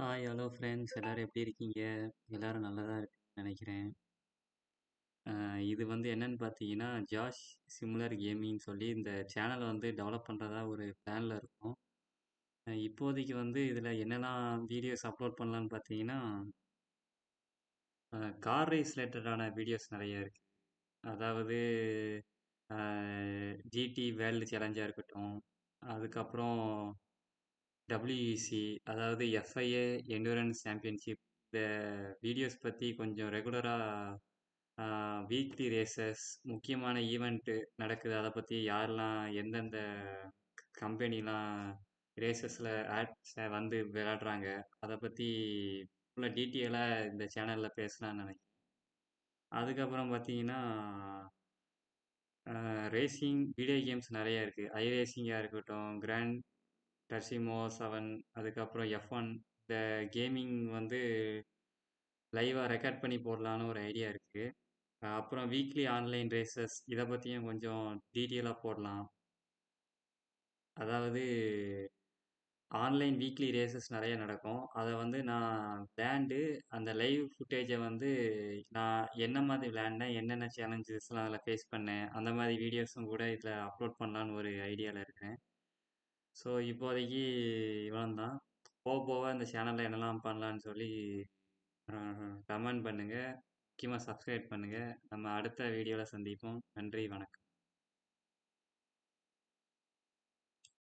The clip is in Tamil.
ஹாய் ஹலோ ஃப்ரெண்ட்ஸ் எல்லாரும் எப்படி இருக்கீங்க? எல்லாரும் நல்லதா இருக்குன்னு நினைக்கிறேன். இது வந்து என்னன்னு பார்த்தீங்கன்னா, ஜாஷ் சிமுலர் கேமிங்னு சொல்லி இந்த சேனலை வந்து டெவலப் பண்ணுறதா ஒரு பிளானில் இருக்கோம். இப்போதைக்கு வந்து இதில் என்னெல்லாம் வீடியோஸ் அப்லோட் பண்ணலான்னு பார்த்தீங்கன்னா, கார் ரேஸ் ரிலேட்டடான வீடியோஸ் நிறைய இருக்குது. அதாவது ஜிடி வேர்ல்டு சேலஞ்சாக இருக்கட்டும், அதுக்கப்புறம் டபிள்யூஇசி அதாவது எஃப்ஐஏ என்டூரன்ஸ் சாம்பியன்ஷிப் இந்த வீடியோஸ் பற்றி கொஞ்சம் ரெகுலராக வீக்லி ரேசஸ் முக்கியமான ஈவெண்ட்டு நடக்குது அதை பற்றி யாரெல்லாம் எந்தெந்த கம்பெனிலாம் ரேசஸில் ஆட்ஸை வந்து விளையாடுறாங்க அதை பற்றி ஃபுல்லாக டீட்டெயிலாக இந்த சேனலில் பேசலாம்னு நினைக்கிறேன். அதுக்கப்புறம் பார்த்தீங்கன்னா ரேசிங் வீடியோ கேம்ஸ் நிறைய இருக்குது. ஐ ரேசிங்காக இருக்கட்டும், கிராண்ட் டர்சிமோ 7, அதுக்கப்புறம் F1 இந்த கேமிங் வந்து லைவாக ரெக்கார்ட் பண்ணி போடலான்னு ஒரு ஐடியா இருக்குது. அப்புறம் வீக்லி ஆன்லைன் ரேசஸ் இதை பற்றியும் கொஞ்சம் டீட்டெயிலாக போடலாம். அதாவது ஆன்லைன் வீக்லி ரேசஸ் நிறைய நடக்கும். அதை வந்து நான் விளையாண்டு அந்த லைவ் ஃபுட்டேஜை வந்து நான் என்ன மாதிரி விளையாண்டேன், என்னென்ன சேலஞ்சஸ்லாம் அதில் ஃபேஸ் பண்ணேன், அந்த மாதிரி வீடியோஸும் கூட இதில் அப்லோட் பண்ணலான்னு ஒரு ஐடியாவில் இருக்கேன். ஸோ இப்போதைக்கு இவ்வளோ தான். போக போக இந்த சேனலில் என்னெல்லாம் பண்ணலான்னு சொல்லி கமெண்ட் பண்ணுங்கள். முக்கியமாக சப்ஸ்கிரைப் பண்ணுங்கள். நம்ம அடுத்த வீடியோவில் சந்திப்போம். நன்றி, வணக்கம்.